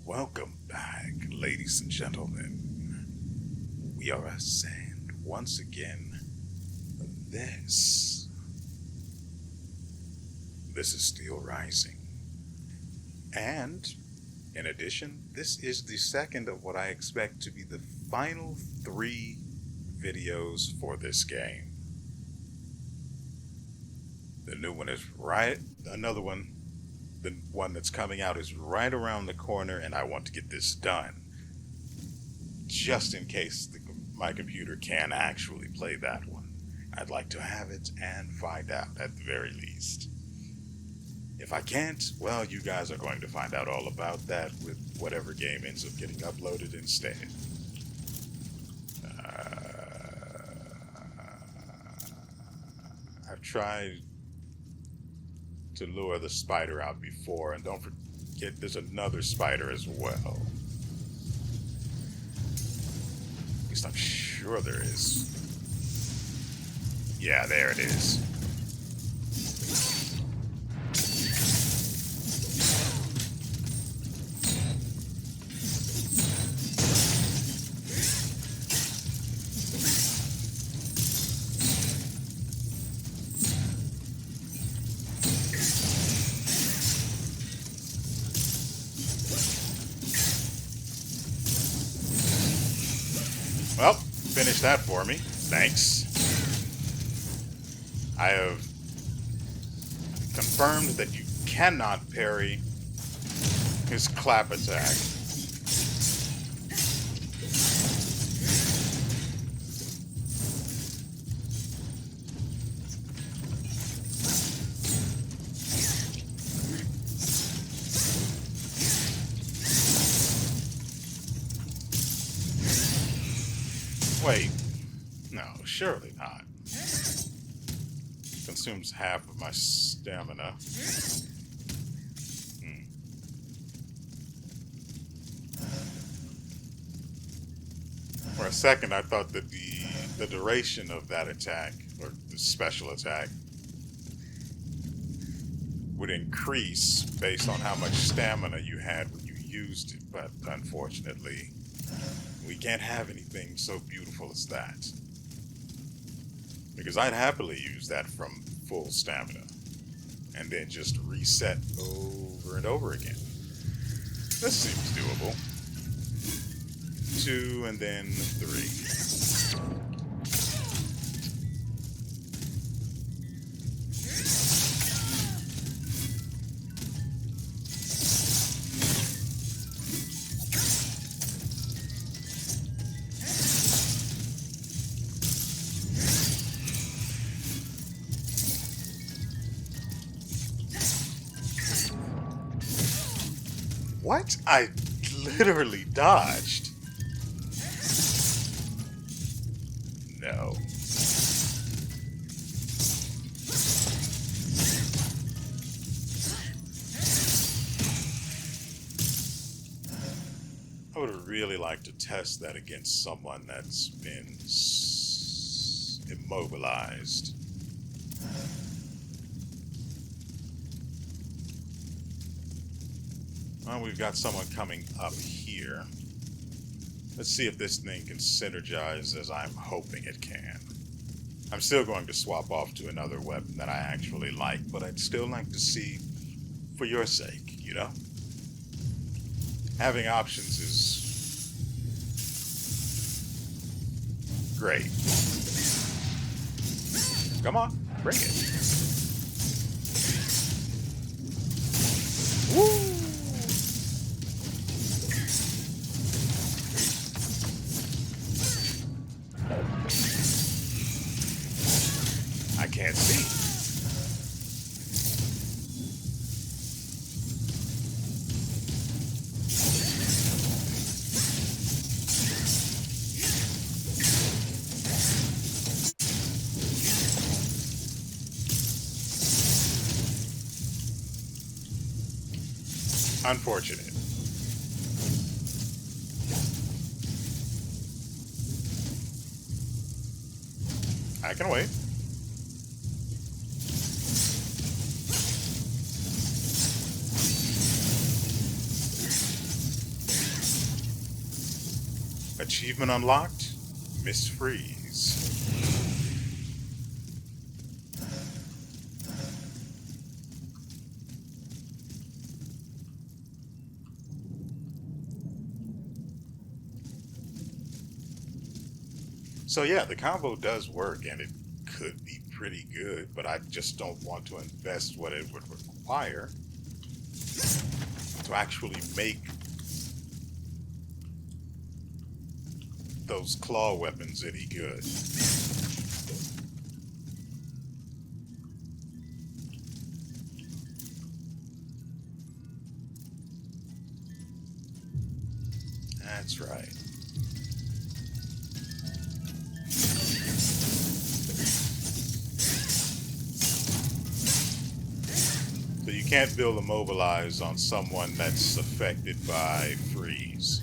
Welcome back, ladies and gentlemen. WeArEuS, and once again, this is Steelrising. And, in addition, this is the second of what I expect to be the final 3 videos for this game. The new one is another one. The one that's coming out is right around the corner, and I want to get this done. Just in case my computer can actually play that one. I'd like to have it and find out at the very least. If I can't, well, you guys are going to find out all about that with whatever game ends up getting uploaded instead. I've tried to lure the spider out before, and don't forget there's another spider as well. At least I'm sure there is. Yeah, there it is. Well, finish that for me. Thanks. I have confirmed that you cannot parry his clap attack. Wait, no, surely not. Consumes half of my stamina. For a second, I thought that the duration of that attack, or the special attack, would increase based on how much stamina you had when you used it, but unfortunately, we can't have anything so beautiful as that. Because I'd happily use that from full stamina and then just reset over and over again. This seems doable. 2 and then 3. What? I literally dodged. No. I would really like to test that against someone that's been immobilized. Well, we've got someone coming up here. Let's see if this thing can synergize as I'm hoping it can. I'm still going to swap off to another weapon that I actually like, but I'd still like to see for your sake, you know? Having options is great. Come on, bring it. Woo! I can't see. Unfortunate. I can wait. Achievement unlocked, Miss Freeze. So yeah, the combo does work and it could be pretty good, but I just don't want to invest what it would require to actually make those claw weapons any good. That's right. So you can't build a mobilize on someone that's affected by freeze.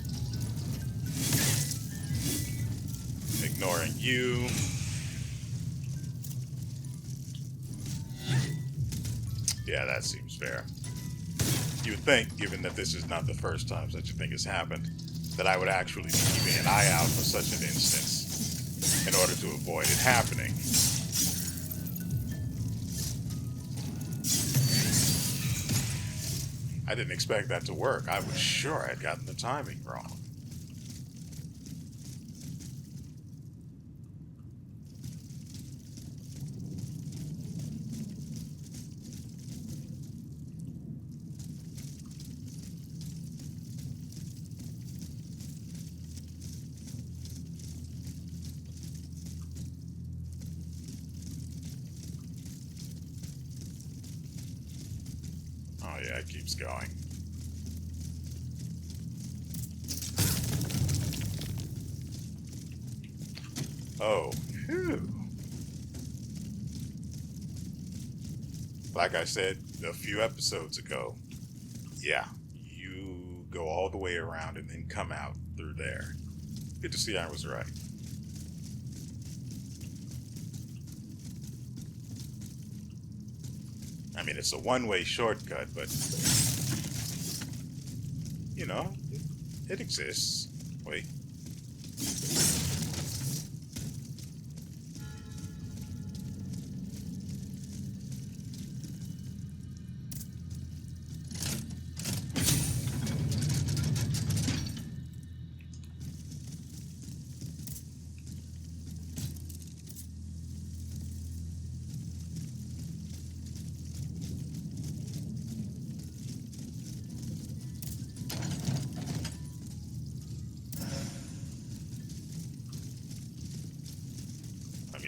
Ignoring you. Yeah, that seems fair. You would think, given that this is not the first time such a thing has happened, that I would actually be keeping an eye out for such an instance in order to avoid it happening. I didn't expect that to work. I was sure I'd gotten the timing wrong. Oh yeah, it keeps going. Oh, phew. Like I said a few episodes ago, yeah, you go all the way around and then come out through there. Good to see I was right. I mean, it's a one-way shortcut, but, you know, it exists. Wait.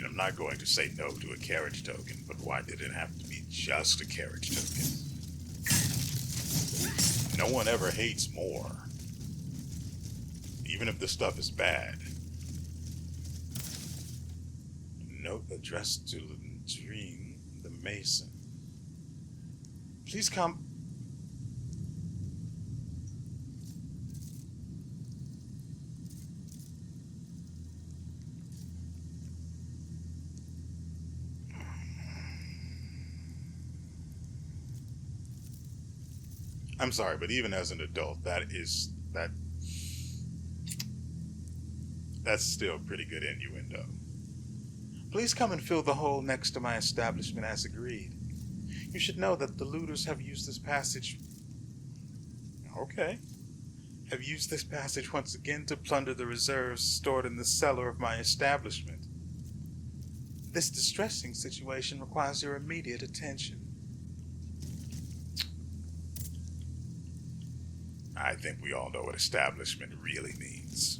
I'm not going to say no to a carriage token, but why did it have to be just a carriage token? No one ever hates more, even if the stuff is bad. Note addressed to Latrine the Mason. Please come. I'm sorry, but even as an adult, that's still pretty good innuendo. Please come and fill the hole next to my establishment as agreed. You should know that the looters have used this passage. Okay. Have used this passage once again to plunder the reserves stored in the cellar of my establishment. This distressing situation requires your immediate attention. I think we all know what establishment really means.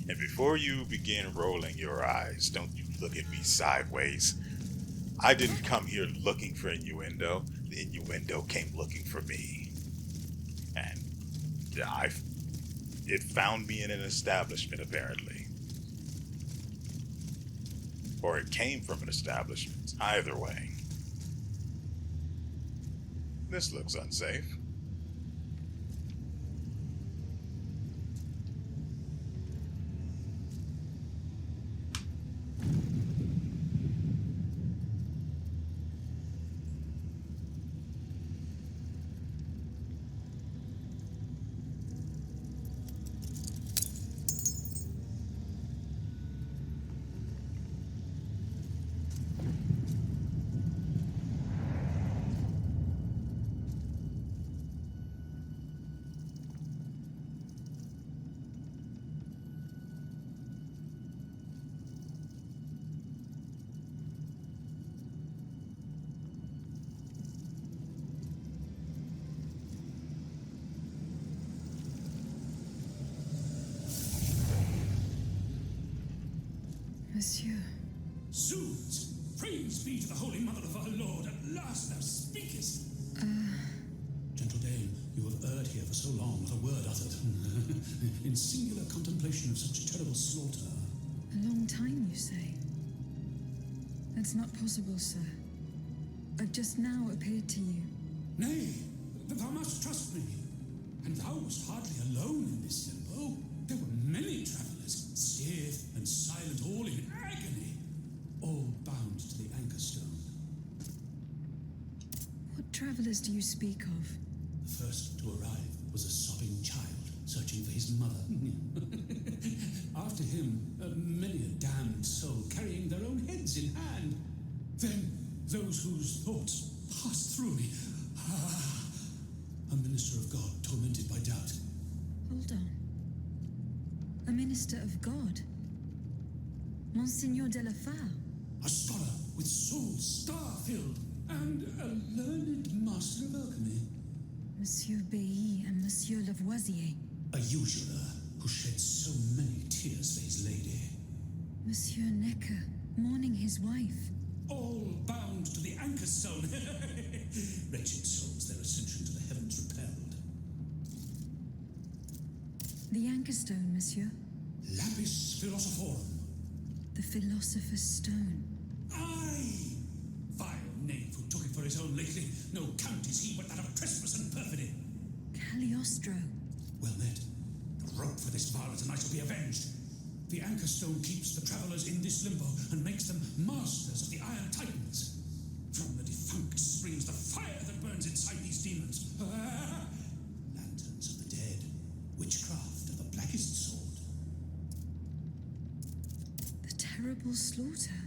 And before you begin rolling your eyes, don't you look at me sideways. I didn't come here looking for innuendo. The innuendo came looking for me. And it found me in an establishment, apparently. Or it came from an establishment. Either way. This looks unsafe. Monsieur. Zoons! Praise be to the Holy Mother of our Lord, at last thou speakest! Gentle dame, you have erred here for so long, not a word uttered. In singular contemplation of such terrible slaughter. A long time, you say? That's not possible, sir. I've just now appeared to you. Nay, thou must trust me. And thou wast hardly alone in this limbo. There were many travelers, stiff and silent, all in agony, all bound to the anchor stone. What travelers do you speak of? The first to arrive was a sobbing child searching for his mother. After him, many a damned soul carrying their own heads in hand. Then those whose thoughts passed through me. A minister of God tormented by doubt. Hold on. A minister of God? Monseigneur de la Fare? A scholar with soul star-filled, and a learned master of alchemy. Monsieur Bailly and Monsieur Lavoisier. A usurer who shed so many tears for his lady. Monsieur Necker, mourning his wife. All bound to the anchor stone. Wretched souls, their ascension to the heavens repelled. The anchor stone, monsieur? Lapis philosophorum. The philosopher's stone. Aye! Vile knave who took it for his own lately. No count is he but that of trespass and perfidy. Cagliostro. Well met. Rope for this varlet and I shall be avenged. The anchor stone keeps the travelers in this limbo and makes them masters of the Iron Titans. From the defunct springs the fire that burns inside these demons. Lanterns of the dead. Witchcraft of the blackest sort. The terrible slaughter.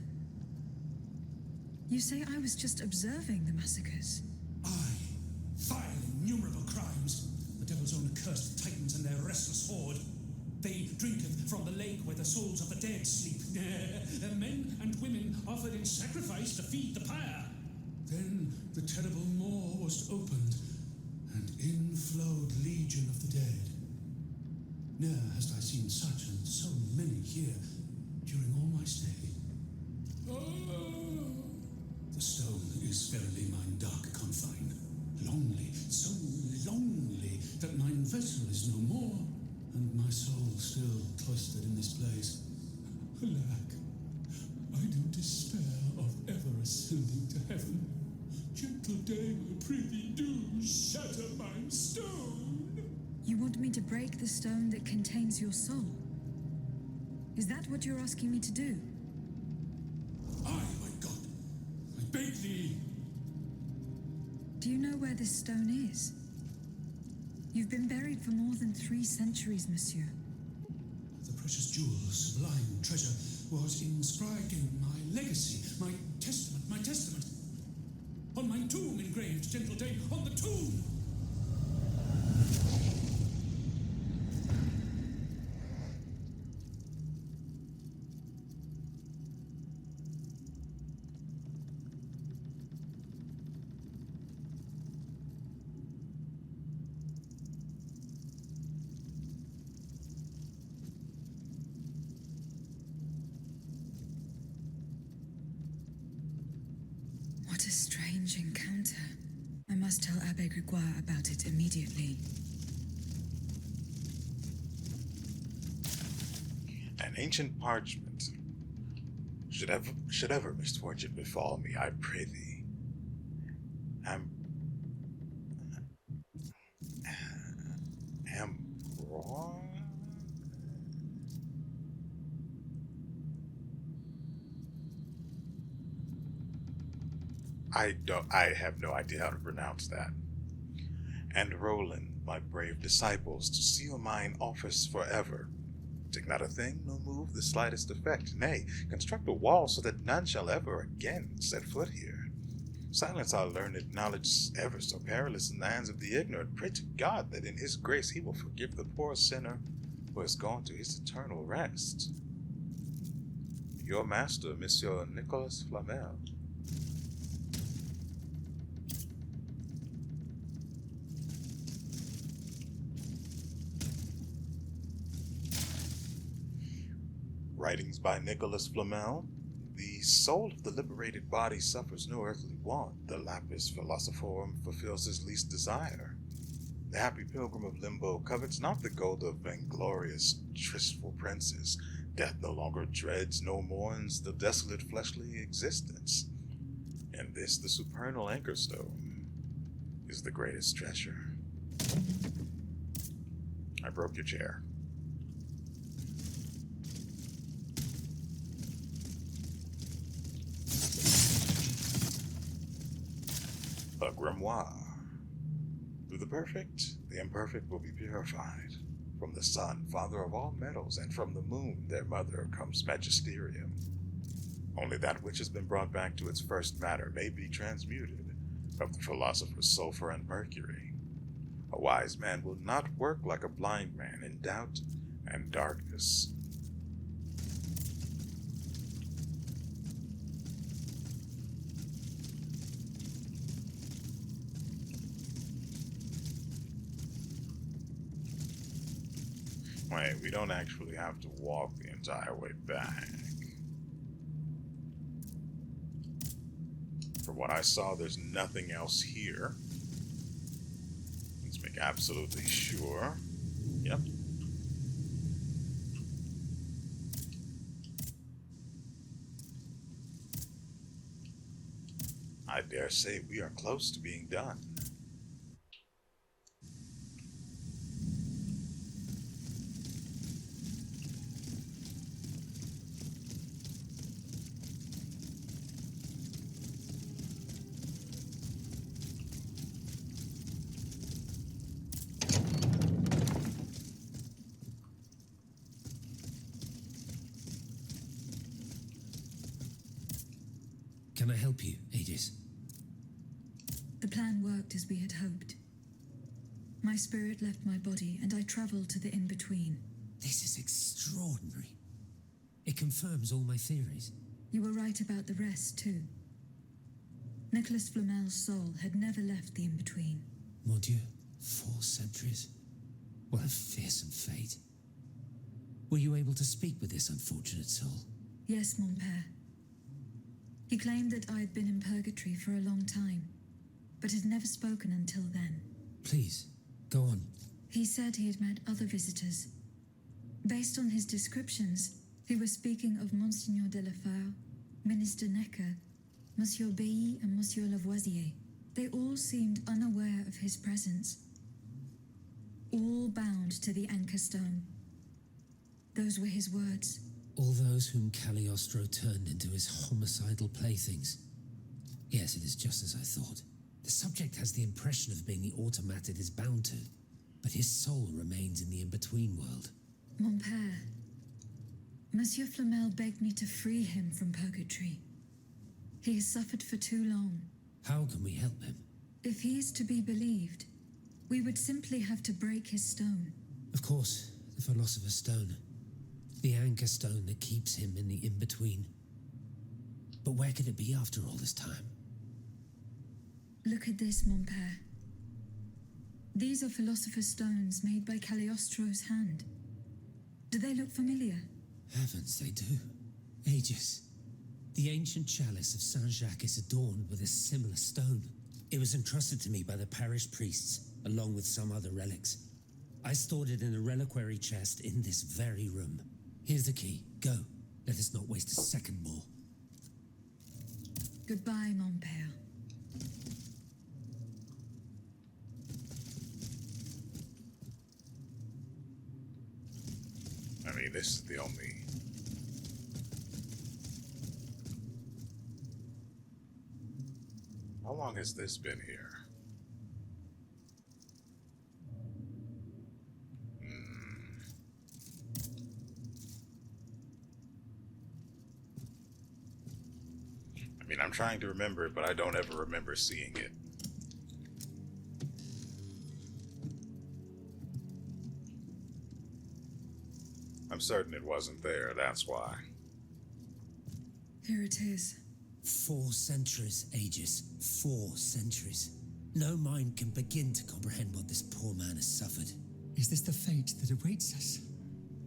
You say I was just observing the massacres? Aye. Vile, innumerable crimes. The devil's own accursed titans and their restless horde. They drinketh from the lake where the souls of the dead sleep. Men and women offered in sacrifice to feed the pyre. Then the terrible maw was opened, and in flowed legion of the dead. Ne'er hast I seen such and so many here during all my stay. The stone is verily mine dark confine. Lonely, so lonely, that mine vessel is no more, and my soul still cloistered in this place. Alack, I do despair of ever ascending to heaven. Gentle dame, I prithee do shatter mine stone. You want me to break the stone that contains your soul? Is that what you're asking me to do? Aye, my God, I beg thee. Do you know where this stone is? You've been buried for more than 3 centuries, monsieur. The precious jewel, sublime treasure, was inscribed in my legacy, my testament. On my tomb engraved, gentle dame, on the tomb! What a strange encounter. I must tell Abbe Grégoire about it immediately. An ancient parchment. Should ever misfortune befall me, I pray thee. Am wrong? I have no idea how to pronounce that. And Roland, my brave disciples, to seal mine office forever. Take not a thing, nor move the slightest effect. Nay, construct a wall so that none shall ever again set foot here. Silence our learned knowledge ever so perilous in the hands of the ignorant. Pray to God that in his grace he will forgive the poor sinner who has gone to his eternal rest. Your master, Monsieur Nicolas Flamel. Writings by Nicholas Flamel. The soul of the liberated body suffers no earthly want. The lapis philosophorum fulfills his least desire. The happy pilgrim of limbo covets not the gold of vainglorious, tristful princes. Death no longer dreads, no mourns the desolate fleshly existence. And this, the supernal anchor stone, is the greatest treasure. I broke your chair. A grimoire. Through the perfect, the imperfect will be purified. From the sun, father of all metals, and from the moon, their mother, comes magisterium. Only that which has been brought back to its first matter may be transmuted, of the philosopher's sulfur and mercury. A wise man will not work like a blind man in doubt and darkness. Wait, we don't actually have to walk the entire way back. From what I saw, there's nothing else here. Let's make absolutely sure. Yep. I dare say we are close to being done. Can I help you, Aegis? The plan worked as we had hoped. My spirit left my body, and I traveled to the in-between. This is extraordinary. It confirms all my theories. You were right about the rest, too. Nicholas Flamel's soul had never left the in-between. Mon Dieu, 4 centuries? What a fearsome fate. Were you able to speak with this unfortunate soul? Yes, mon père. He claimed that I had been in purgatory for a long time, but had never spoken until then. Please, go on. He said he had met other visitors. Based on his descriptions, he was speaking of Monseigneur de la Fare, Minister Necker, Monsieur Bailly, and Monsieur Lavoisier. They all seemed unaware of his presence. All bound to the anchor stone. Those were his words. All those whom Cagliostro turned into his homicidal playthings. Yes, it is just as I thought. The subject has the impression of being the automat it is bound to, but his soul remains in the in-between world. Mon père, Monsieur Flamel begged me to free him from purgatory. He has suffered for too long. How can we help him? If he is to be believed, we would simply have to break his stone. Of course, the Philosopher's Stone. The anchor stone that keeps him in the in-between. But where could it be after all this time? Look at this, mon père. These are Philosopher's Stones made by Cagliostro's hand. Do they look familiar? Heavens, they do. Aegis. The ancient chalice of Saint-Jacques is adorned with a similar stone. It was entrusted to me by the parish priests, along with some other relics. I stored it in a reliquary chest in this very room. Here's the key. Go. Let us not waste a second more. Goodbye, mon père. I mean, this is the only... How long has this been here? I mean, I'm trying to remember it, but I don't ever remember seeing it. I'm certain it wasn't there, that's why. Here it is. 4 centuries, Aegis. 4 centuries. No mind can begin to comprehend what this poor man has suffered. Is this the fate that awaits us?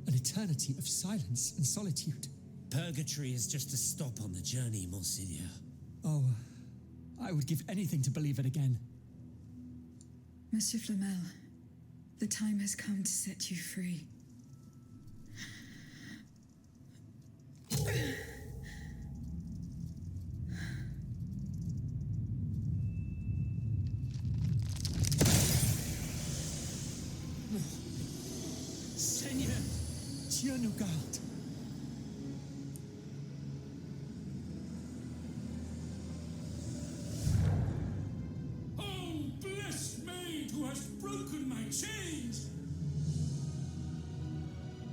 An eternity of silence and solitude. Purgatory is just a stop on the journey, Monseigneur. Oh, I would give anything to believe it again. Monsieur Flamel, the time has come to set you free. Seigneur, Dieu nous garde. Oh, blessed maid who has broken my chains!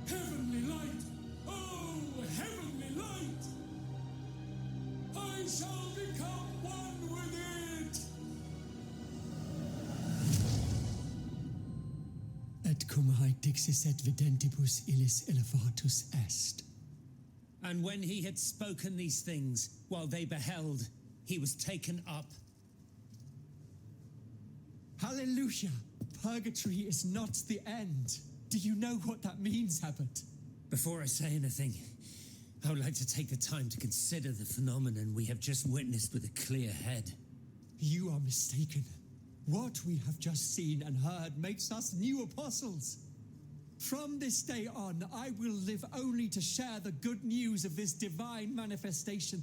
Heavenly light! Oh, heavenly light! I shall become one with it! Et cum haec dixisset videntibus illis elevatus est. And when he had spoken these things, while they beheld, he was taken up. Hallelujah! Purgatory is not the end. Do you know what that means, Abbot? Before I say anything, I would like to take the time to consider the phenomenon we have just witnessed with a clear head. You are mistaken. What we have just seen and heard makes us new apostles. From this day on, I will live only to share the good news of this divine manifestation.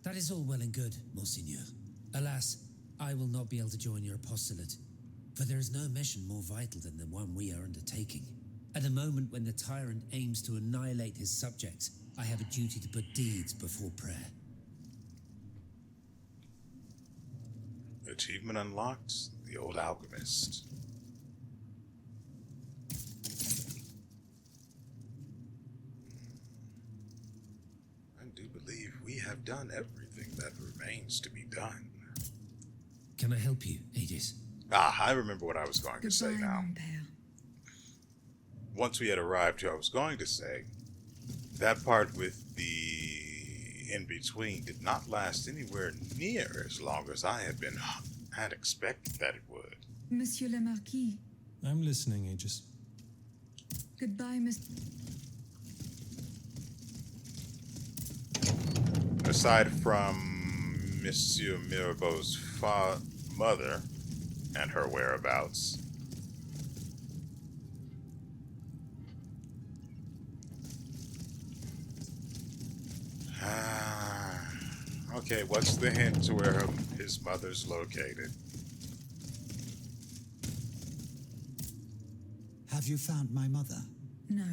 That is all well and good, Monseigneur. Alas, I will not be able to join your apostolate, for there is no mission more vital than the one we are undertaking. At a moment when the tyrant aims to annihilate his subjects, I have a duty to put deeds before prayer. Achievement unlocked. The old alchemist. I do believe we have done everything that remains to be done. Can I help you, Aegis? Ah, I remember what I was going to say Goodbye, now. mon père. Once we had arrived here, I was going to say that part with the in-between did not last anywhere near as long as I had expected that it would. Monsieur le Marquis. I'm listening, Aegis. Goodbye, Miss. Aside from Monsieur Mirabeau's mother and her whereabouts, okay, what's the hint to where his mother's located? Have you found my mother? No,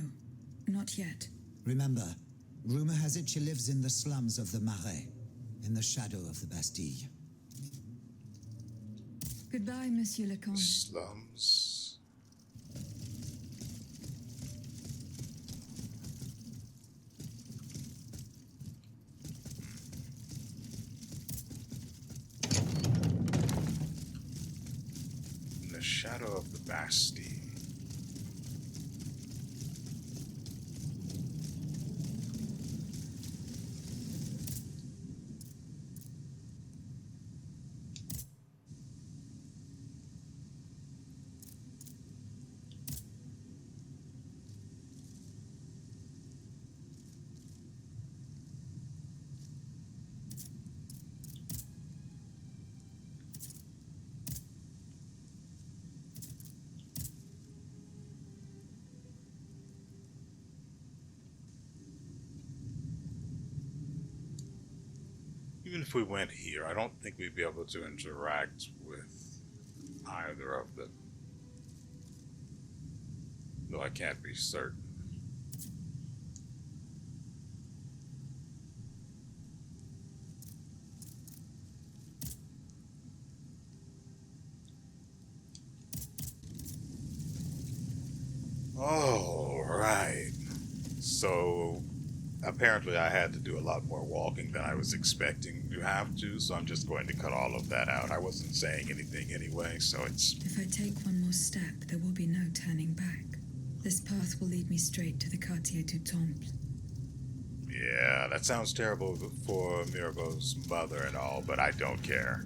not yet. Remember, rumor has it she lives in the slums of the Marais, in the shadow of the Bastille. Goodbye, Monsieur le Comte. Slums. In the shadow of the Bastille. Even if we went here, I don't think we'd be able to interact with either of them. Though I can't be certain. All right. So apparently I had to do a lot more walking than I was expecting to have to, so I'm just going to cut all of that out. I wasn't saying anything anyway, so it's... If I take one more step, there will be no turning back. This path will lead me straight to the Quartier du Temple. Yeah, that sounds terrible for Mirabeau's mother and all, but I don't care.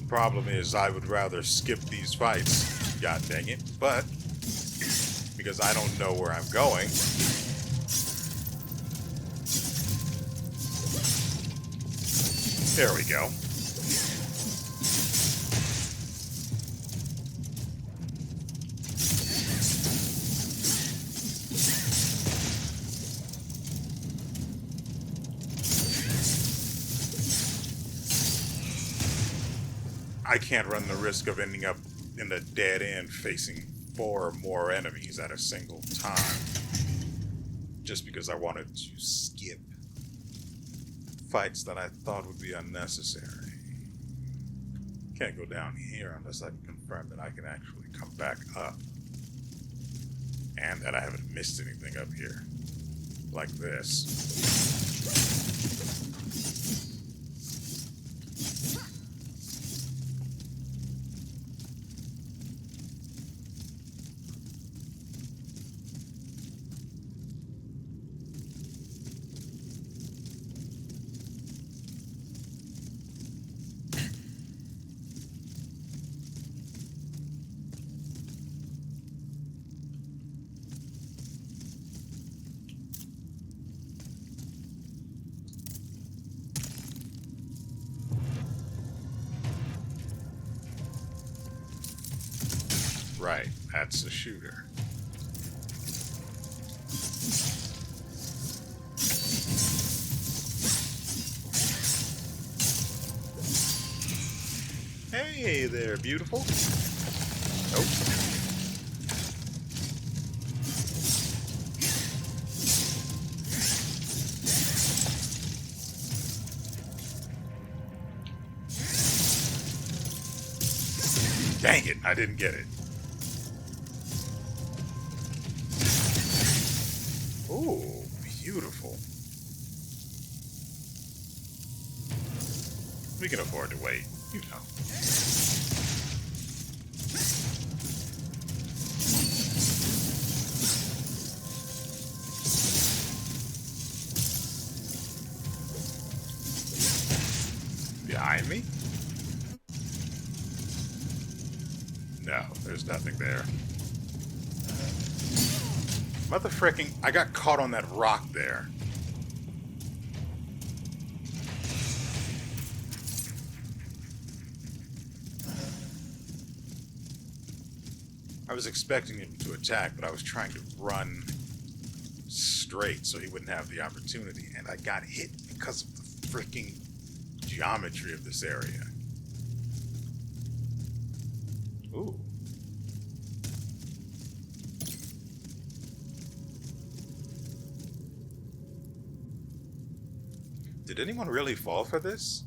Problem is, I would rather skip these fights, god dang it, but because I don't know where I'm going. There we go. I can't run the risk of ending up in the dead end facing 4 or more enemies at a single time. Just because I wanted to skip fights that I thought would be unnecessary. Can't go down here unless I can confirm that I can actually come back up. And that I haven't missed anything up here. Like this. Right, that's the shooter. Hey there, beautiful. Nope. Dang it, I didn't get it. Ooh, beautiful. We can afford to wait, you know. Behind me? No, there's nothing there. Mother fricking, I got caught on that rock there. I was expecting him to attack, but I was trying to run straight so he wouldn't have the opportunity, and I got hit because of the freaking geometry of this area. Ooh. Did anyone really fall for this?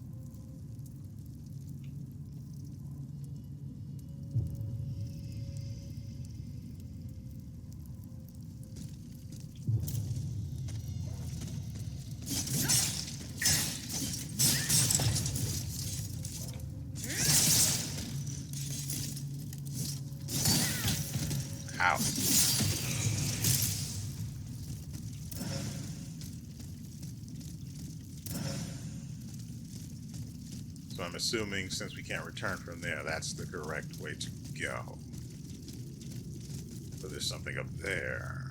Ow. So I'm assuming since we can't return from there, that's the correct way to go. But there's something up there.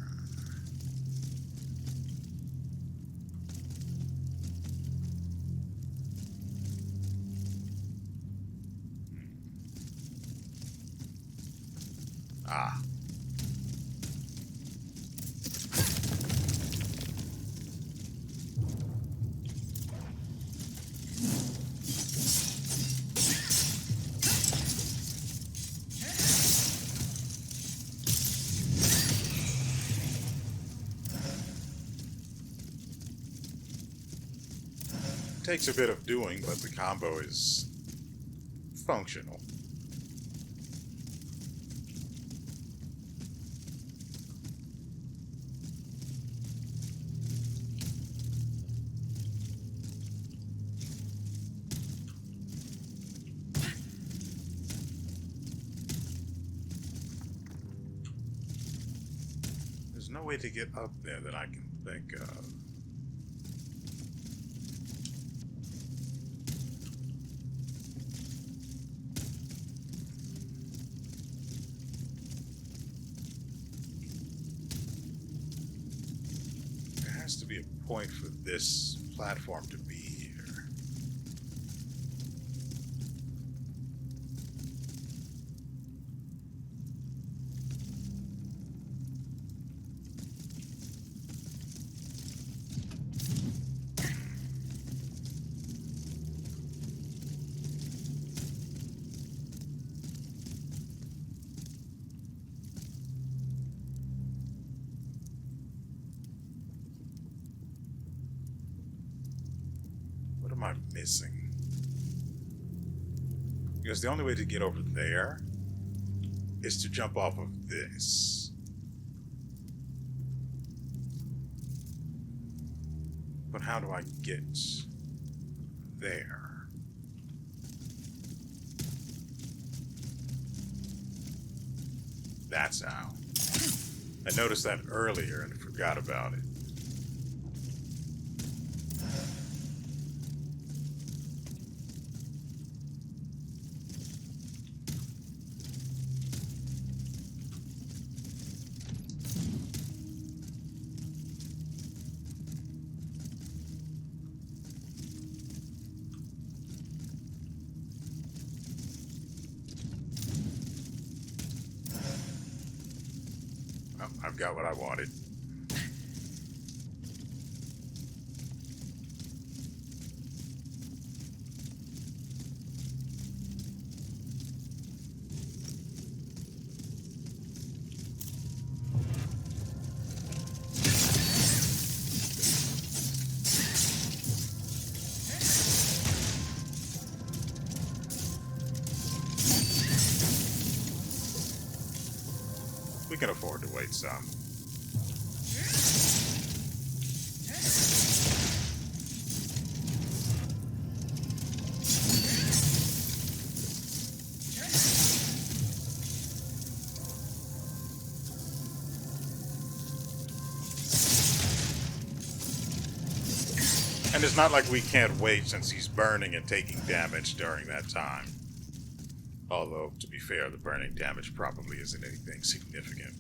Ah. Takes a bit of doing, but the combo is functional. There's no way to get up there that I can think of. be a point for this platform to be here. What am I missing? Because the only way to get over there is to jump off of this. But how do I get there? That's how. I noticed that earlier and forgot about it. Well, I've got what I wanted. We can afford to wait some. And it's not like we can't wait since he's burning and taking damage during that time. Although, to be fair, the burning damage probably isn't anything significant.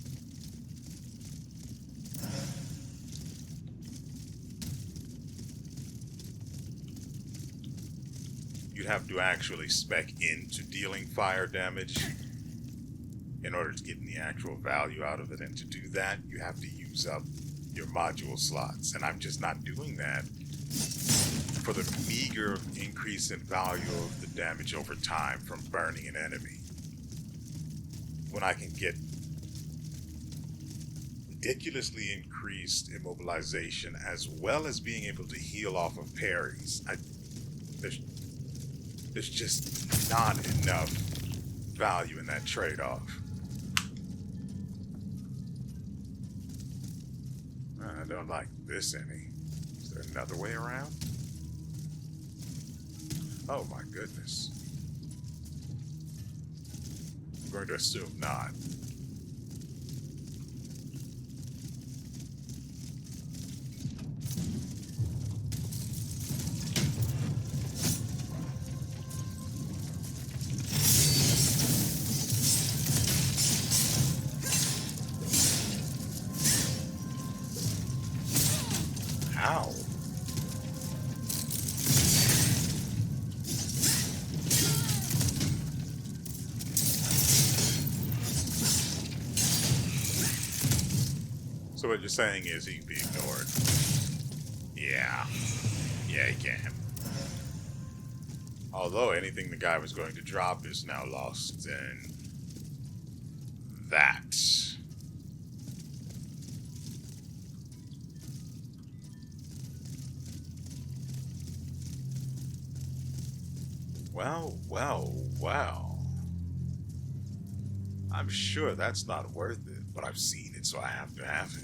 You'd have to actually spec into dealing fire damage in order to get any actual value out of it. And to do that, you have to use up your module slots. And I'm just not doing that for the meager increase in value of the damage over time from burning an enemy. When I can get ridiculously increased immobilization as well as being able to heal off of parries, there's just not enough value in that trade-off. I don't like this any. Is there another way around? Oh my goodness. I'm going to assume not. Ow. So what you're saying is he can be ignored. Yeah. Yeah, he can. Although anything the guy was going to drop is now lost in that. Well. I'm sure that's not worth it, but I've seen it, so I have to have it.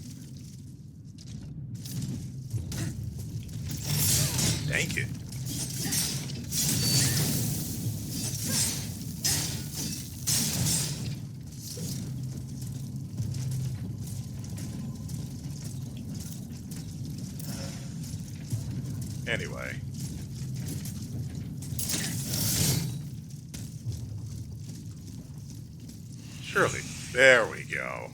Dang it. Anyway. Surely. There we go.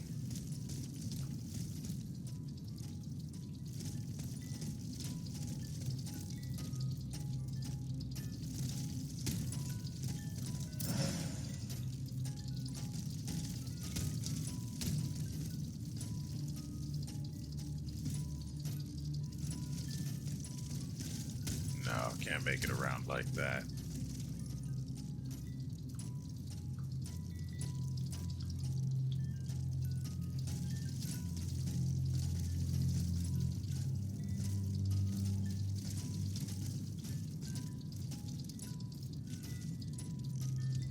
can't make it around like that.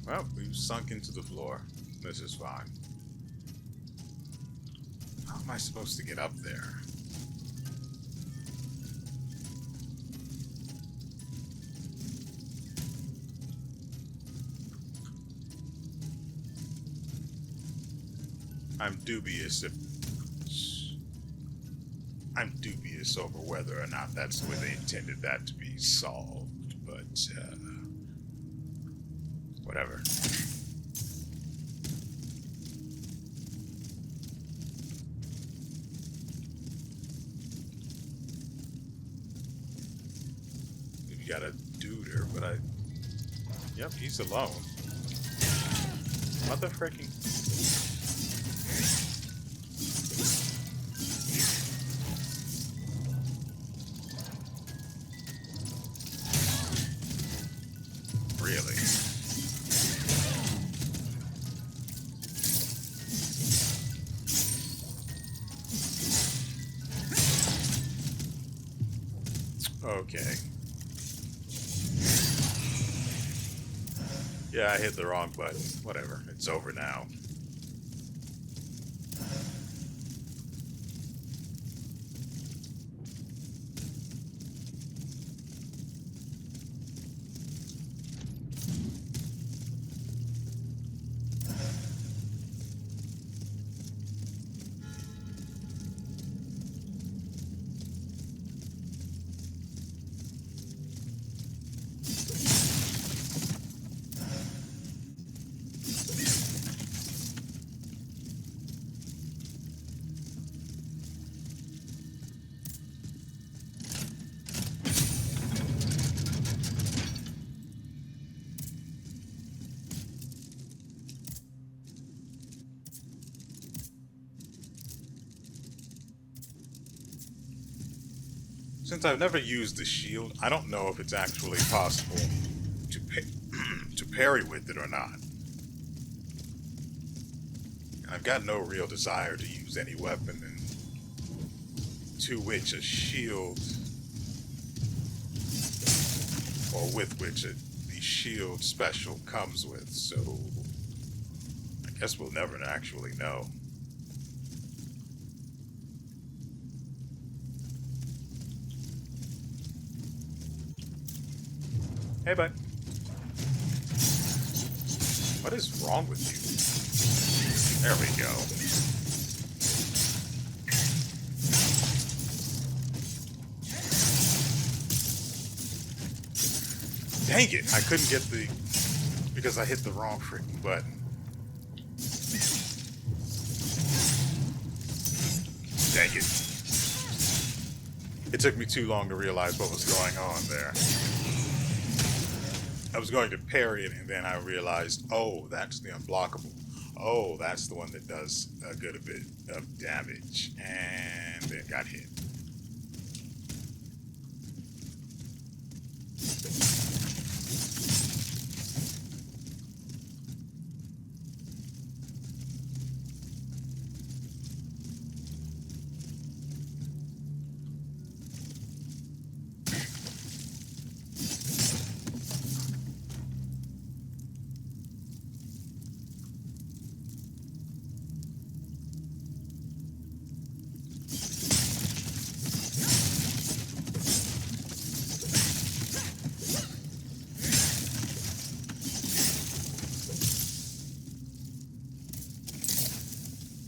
Well, we've sunk into the floor. This is fine. How am I supposed to get up there? I'm dubious over whether or not that's the way they intended that to be solved, but whatever. We've got a duder, but yep, he's alone. Mother fricking. Really? Okay. Yeah, I hit the wrong button. Whatever. It's over now. Since I've never used the shield, I don't know if it's actually possible to to parry with it or not. And I've got no real desire to use any weapon to which a shield, or with which the shield special comes with, so I guess we'll never actually know. Hey, bud. What is wrong with you? There we go. Dang it! I couldn't get the... because I hit the wrong freaking button. Dang it. It took me too long to realize what was going on there. I was going to parry it, and then I realized, oh, that's the unblockable. Oh, that's the one that does a good bit of damage. And then got hit.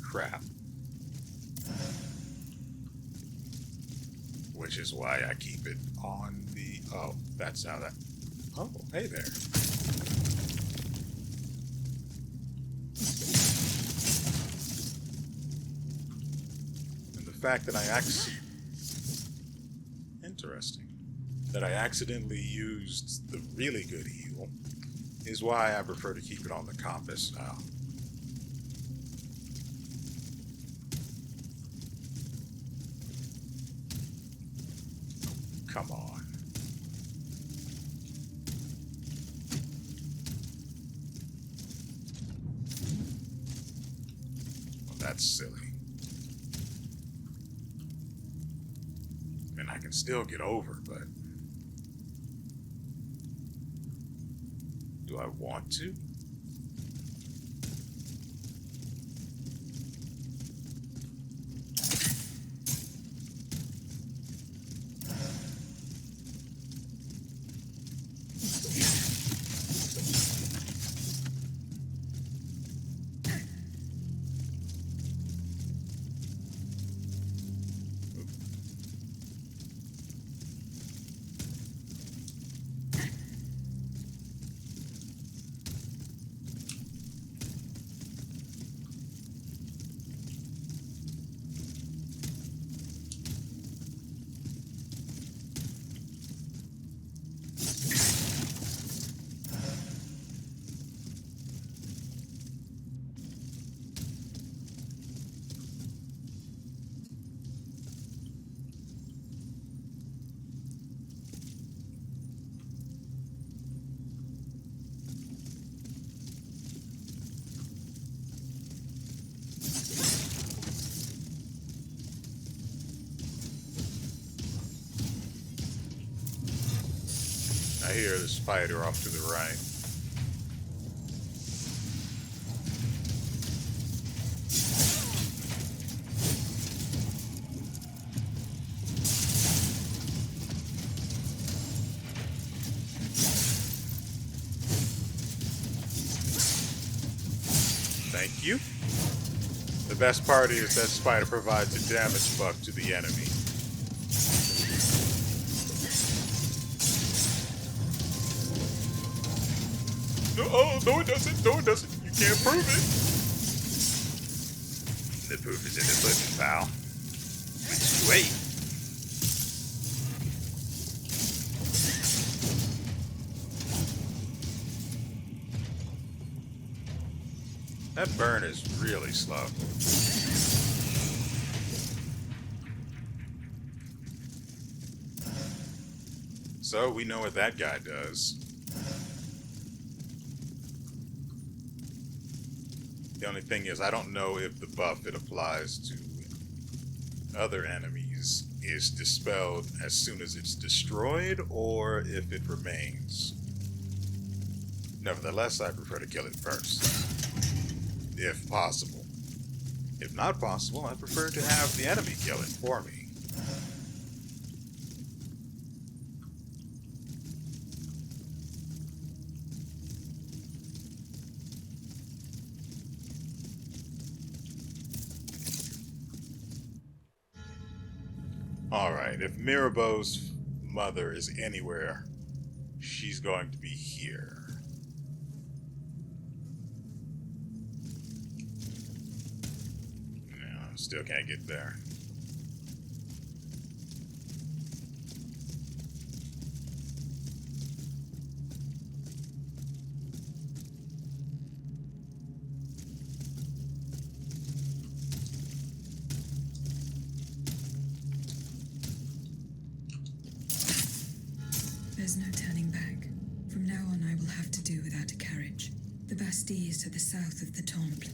Crap. Which is why I keep it on the... oh, that's how that... oh, hey there. And the fact that interesting. That I accidentally used the really good heal is why I prefer to keep it on the compass now. Come on. that's silly. And I can still get over, but do I want to? I hear the spider off to the right. Thank you. The best part is that spider provides a damage buff to the enemy. No, oh, no it doesn't. No it doesn't. You can't prove it. The proof is in the pudding, pal. Which way? That burn is really slow. So we know what that guy does. The only thing is, I don't know if the buff it applies to other enemies is dispelled as soon as it's destroyed, or if it remains. Nevertheless, I prefer to kill it first, if possible. If not possible, I prefer to have the enemy kill it for me. Alright, if Mirabeau's mother is anywhere, she's going to be here. No, still can't get there. There's no turning back. From now on, I will have to do without a carriage. The Bastille is to the south of the Temple.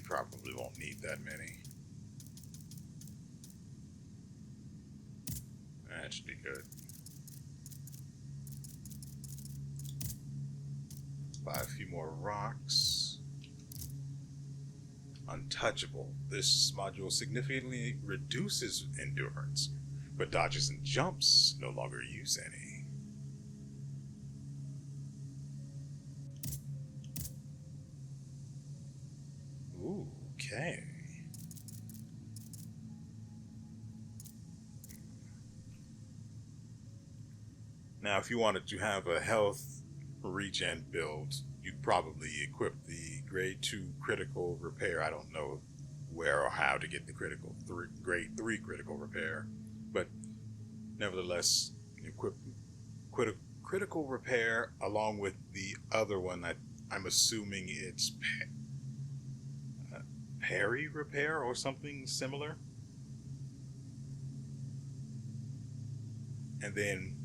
Probably won't need that many. That should be good. Buy a few more rocks. Untouchable. This module significantly reduces endurance, but dodges and jumps no longer use any. Okay. Now, if you wanted to have a health regen build, you'd probably equip the grade 2 critical repair. I don't know where or how to get the grade 3 critical repair, but nevertheless, equip critical repair along with the other one that I'm assuming it's parry repair or something similar. And then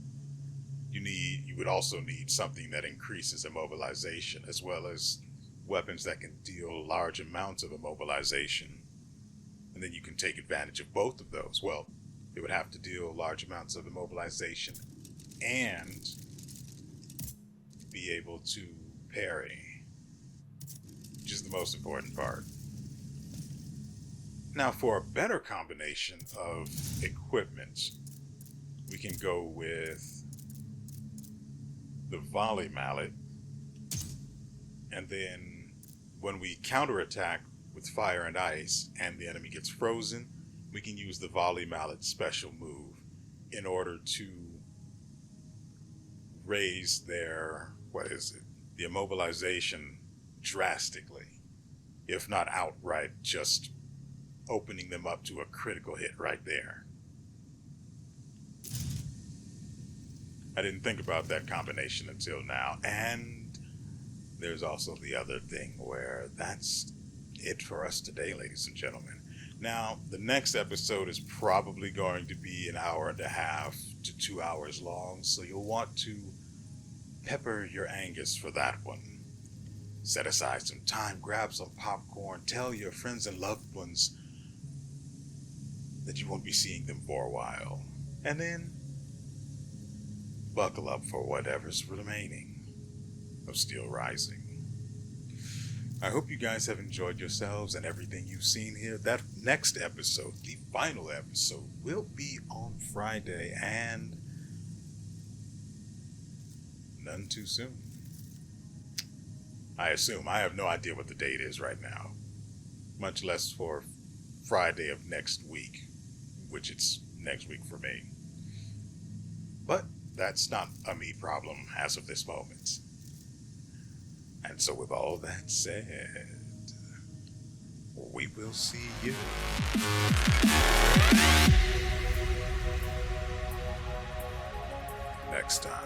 you would also need something that increases immobilization, as well as weapons that can deal large amounts of immobilization. And then you can take advantage of both of those. Well, it would have to deal large amounts of immobilization and be able to parry, which is the most important part. Now, for a better combination of equipment, we can go with the volley mallet, and then when we counterattack with fire and ice and the enemy gets frozen, we can use the volley mallet special move in order to raise their, the immobilization drastically, if not outright, just opening them up to a critical hit right there. I didn't think about that combination until now. And there's also the other thing where that's it for us today, ladies and gentlemen. Now, the next episode is probably going to be 1.5 hours to 2 hours long, so you'll want to pepper your Aegis for that one. Set aside some time, grab some popcorn, tell your friends and loved ones that you won't be seeing them for a while, and then buckle up for whatever's remaining of Steelrising. I hope you guys have enjoyed yourselves and everything you've seen here. That next episode, the final episode, will be on Friday, and none too soon. I assume. I have no idea what the date is right now, much less for Friday of next week, which it's next week for me. But that's not a me problem as of this moment. And so with all that said, we will see you next time.